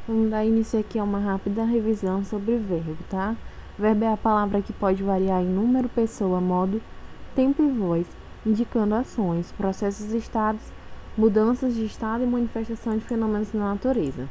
Vamos dar início aqui a uma rápida revisão sobre verbo, tá? Verbo é a palavra que pode variar em número, pessoa, modo, tempo e voz, indicando ações, processos, estados, mudanças de estado e manifestação de fenômenos na natureza,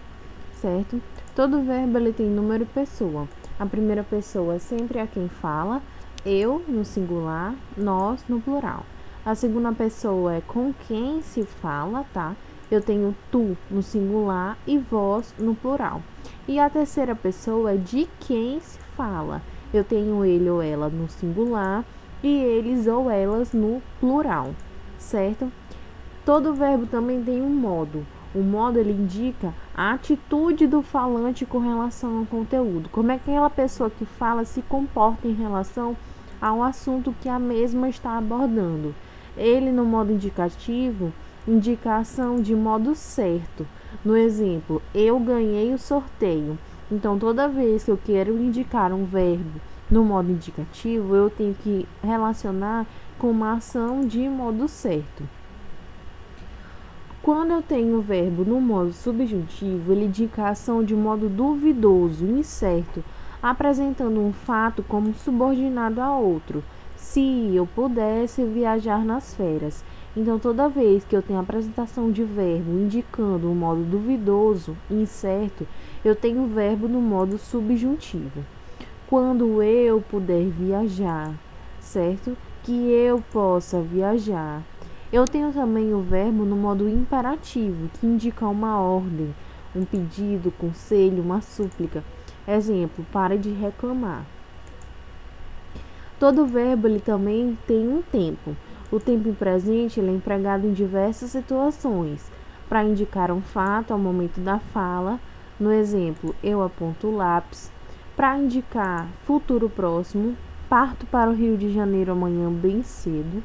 certo? Todo verbo ele tem número e pessoa. A primeira pessoa é sempre a quem fala, eu no singular, nós no plural. A segunda pessoa é com quem se fala, tá? Eu tenho tu no singular e vós no plural. E a terceira pessoa é de quem se fala. Eu tenho ele ou ela no singular e eles ou elas no plural, certo? Todo verbo também tem um modo. O modo ele indica a atitude do falante com relação ao conteúdo. Como é que aquela pessoa que fala se comporta em relação ao assunto que a mesma está abordando. Ele, no modo indicativo, indica a ação de modo certo. No exemplo, eu ganhei o sorteio. Então, toda vez que eu quero indicar um verbo no modo indicativo, eu tenho que relacionar com uma ação de modo certo. Quando eu tenho o verbo no modo subjuntivo, ele indica a ação de modo duvidoso, incerto, apresentando um fato como subordinado a outro. Se eu pudesse viajar nas férias. Então, toda vez que eu tenho a apresentação de verbo indicando um modo duvidoso, incerto, eu tenho o verbo no modo subjuntivo. Quando eu puder viajar, certo? Que eu possa viajar. Eu tenho também o verbo no modo imperativo, que indica uma ordem, um pedido, conselho, uma súplica. Exemplo, pare de reclamar. Todo verbo ele também tem um tempo. O tempo presente ele é empregado em diversas situações, para indicar um fato ao momento da fala. No exemplo, eu aponto o lápis. Para indicar futuro próximo, parto para o Rio de Janeiro amanhã bem cedo.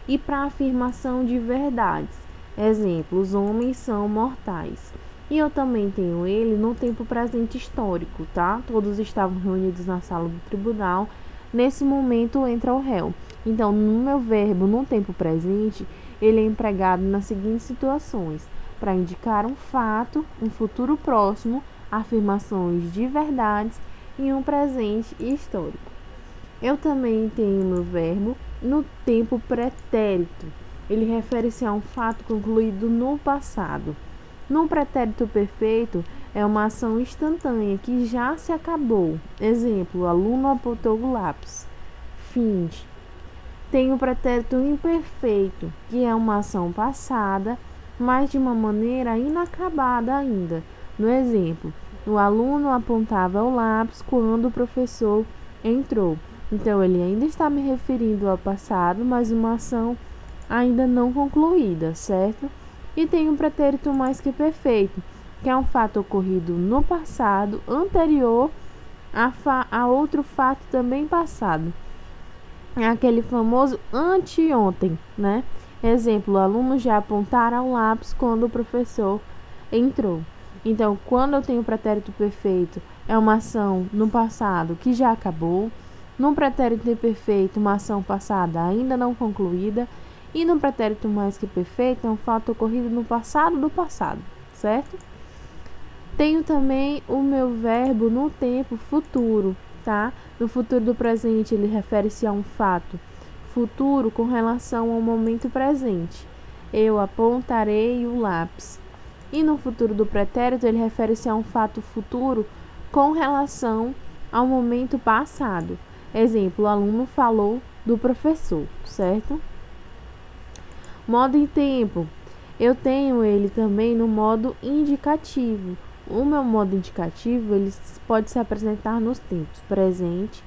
E para afirmação de verdades. Exemplo, os homens são mortais. E eu também tenho ele no tempo presente histórico, tá? Todos estavam reunidos na sala do tribunal. Nesse momento entra o réu. Então, no meu verbo, no tempo presente, ele é empregado nas seguintes situações: para indicar um fato, um futuro próximo, afirmações de verdades e um presente histórico. Eu também tenho meu verbo no tempo pretérito. Ele refere-se a um fato concluído no passado. No pretérito perfeito, é uma ação instantânea que já se acabou. Exemplo, o aluno apontou o lápis. Finde. Tem o pretérito imperfeito, que é uma ação passada, mas de uma maneira inacabada ainda. No exemplo, o aluno apontava o lápis quando o professor entrou. Então, ele ainda está me referindo ao passado, mas uma ação ainda não concluída, certo? E tem um pretérito mais que perfeito, que é um fato ocorrido no passado, anterior a outro fato também passado. É aquele famoso anteontem, né? Exemplo, alunos já apontaram o lápis quando o professor entrou. Então, quando eu tenho o pretérito perfeito, é uma ação no passado que já acabou. No pretérito imperfeito, uma ação passada ainda não concluída. E no pretérito mais que perfeito, é um fato ocorrido no passado do passado, certo? Tenho também o meu verbo no tempo futuro, tá? No futuro do presente, ele refere-se a um fato futuro com relação ao momento presente. Eu apontarei o lápis. E no futuro do pretérito, ele refere-se a um fato futuro com relação ao momento passado. Exemplo, o aluno falou do professor, certo? Modo em tempo. Eu tenho ele também no modo indicativo. O meu modo indicativo ele pode se apresentar nos tempos presente,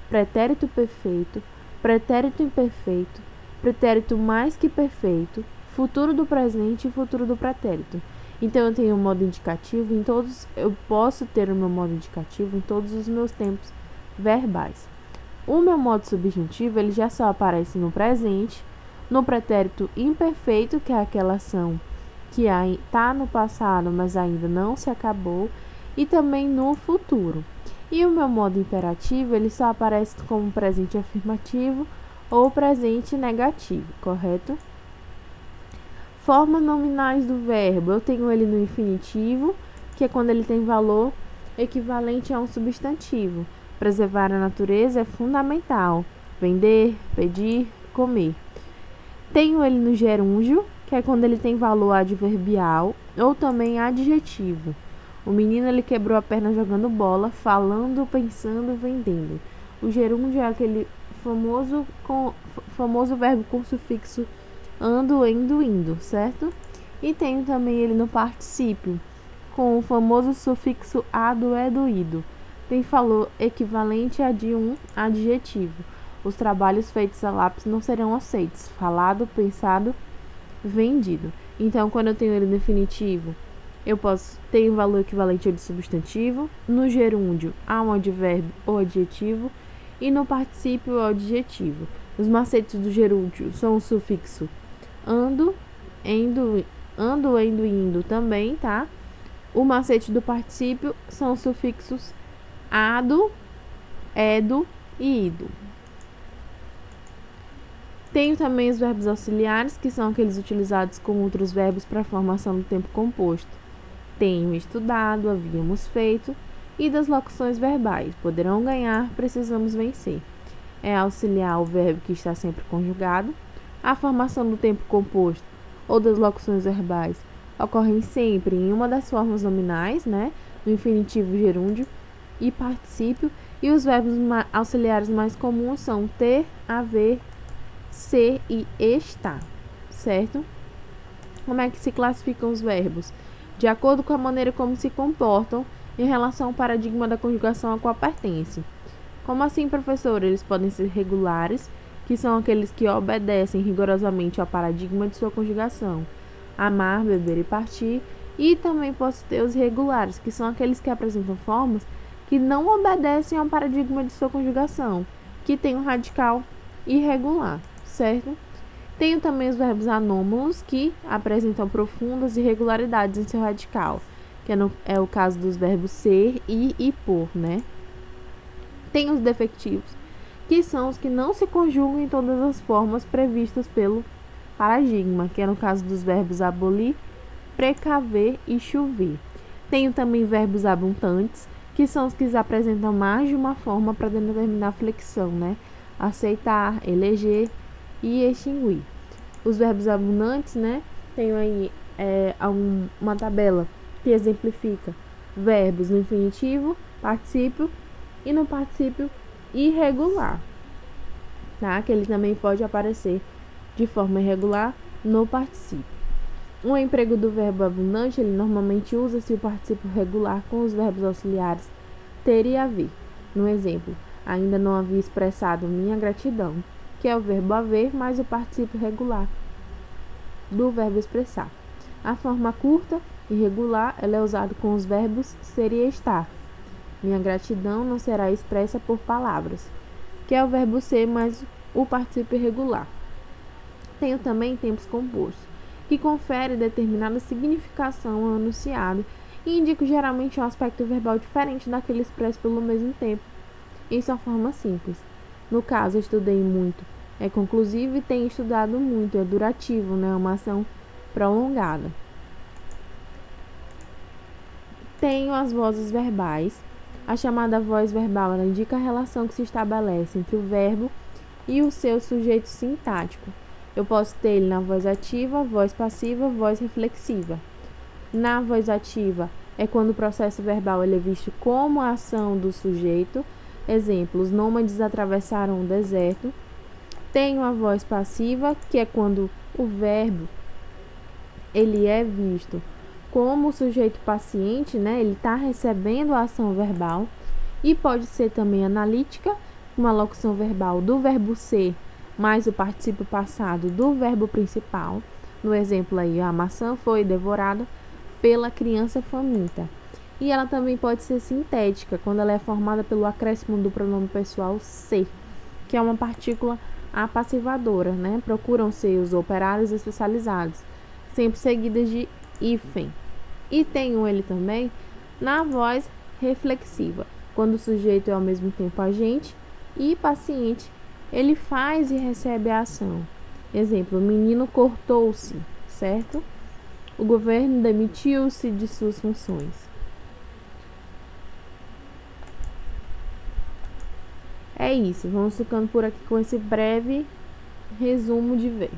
pretérito perfeito, pretérito imperfeito, pretérito mais que perfeito, futuro do presente e futuro do pretérito. Então eu tenho o modo indicativo em todos, eu posso ter o meu modo indicativo em todos os meus tempos verbais. O meu modo subjuntivo ele já só aparece no presente, no pretérito imperfeito, que é aquela ação que está no passado, mas ainda não se acabou, e também no futuro. E o meu modo imperativo ele só aparece como presente afirmativo ou presente negativo, correto? Formas nominais do verbo. Eu tenho ele no infinitivo, que é quando ele tem valor equivalente a um substantivo. Preservar a natureza é fundamental. Vender, pedir, comer. Tenho ele no gerúndio, que é quando ele tem valor adverbial ou também adjetivo. O menino ele quebrou a perna jogando bola, falando, pensando, vendendo. O gerúndio é aquele famoso verbo com sufixo ando, endo, indo, certo? E tenho também ele no particípio, com o famoso sufixo ado, edo, ido. Tem valor equivalente a de um adjetivo. Os trabalhos feitos a lápis não serão aceitos. Falado, pensado, vendido. Então, quando eu tenho ele definitivo, eu posso ter um valor equivalente ao de substantivo. No gerúndio, há um advérbio ou adjetivo. E no particípio, o adjetivo. Os macetes do gerúndio são o sufixo ando, endo, indo também, tá? O macete do particípio são os sufixos ado, edo e ido. Tenho também os verbos auxiliares, que são aqueles utilizados com outros verbos para a formação do tempo composto. Tenho estudado, havíamos feito, e das locuções verbais. Poderão ganhar, precisamos vencer. É auxiliar o verbo que está sempre conjugado. A formação do tempo composto ou das locuções verbais ocorrem sempre em uma das formas nominais, né? No infinitivo, gerúndio e particípio. E os verbos auxiliares mais comuns são ter, haver, ser e estar, certo? Como é que se classificam os verbos? De acordo com a maneira como se comportam em relação ao paradigma da conjugação a qual pertence. Como assim, professor? Eles podem ser regulares, que são aqueles que obedecem rigorosamente ao paradigma de sua conjugação. Amar, beber e partir. E também posso ter os irregulares, que são aqueles que apresentam formas que não obedecem ao paradigma de sua conjugação, que tem um radical irregular, certo? Tenho também os verbos anômalos, que apresentam profundas irregularidades em seu radical, que é o caso dos verbos ser, ir e por, né? Tem os defectivos, que são os que não se conjugam em todas as formas previstas pelo paradigma, que é no caso dos verbos abolir, precaver e chover. Tenho também verbos abundantes, que são os que apresentam mais de uma forma para determinar flexão, né? Aceitar, eleger e extinguir. Os verbos abundantes, né? Tenho aí uma tabela que exemplifica verbos no infinitivo, particípio e no particípio irregular, tá? Que ele também pode aparecer de forma irregular no particípio. O emprego do verbo abundante, ele normalmente usa-se o particípio regular com os verbos auxiliares ter e haver. No exemplo, ainda não havia expressado minha gratidão, que é o verbo haver mais o particípio regular do verbo expressar. A forma curta e regular, ela é usada com os verbos ser e estar. Minha gratidão não será expressa por palavras, que é o verbo ser mais o particípio irregular. Tenho também tempos compostos, que confere determinada significação ao enunciado e indica geralmente um aspecto verbal diferente daquele expresso pelo mesmo tempo, em sua forma simples. No caso, estudei muito é conclusivo e tenho estudado muito, é durativo, né? Uma ação prolongada. Tenho as vozes verbais. A chamada voz verbal, ela indica a relação que se estabelece entre o verbo e o seu sujeito sintático. Eu posso ter ele na voz ativa, voz passiva, voz reflexiva. Na voz ativa é quando o processo verbal ele é visto como a ação do sujeito. Exemplo, os nômades atravessaram o deserto. Tenho a voz passiva, que é quando o verbo ele é visto como o sujeito paciente, né? Ele está recebendo a ação verbal. E pode ser também analítica, uma locução verbal do verbo ser mais o particípio passado do verbo principal. No exemplo aí, a maçã foi devorada pela criança faminta. E ela também pode ser sintética, quando ela é formada pelo acréscimo do pronome pessoal ser, que é uma partícula apassivadora, né? Procuram ser os operários especializados, sempre seguidas de hífen. E tenho ele também na voz reflexiva, quando o sujeito é ao mesmo tempo agente e paciente, ele faz e recebe a ação. Exemplo, o menino cortou-se, certo? O governo demitiu-se de suas funções. É isso, vamos ficando por aqui com esse breve resumo de ver.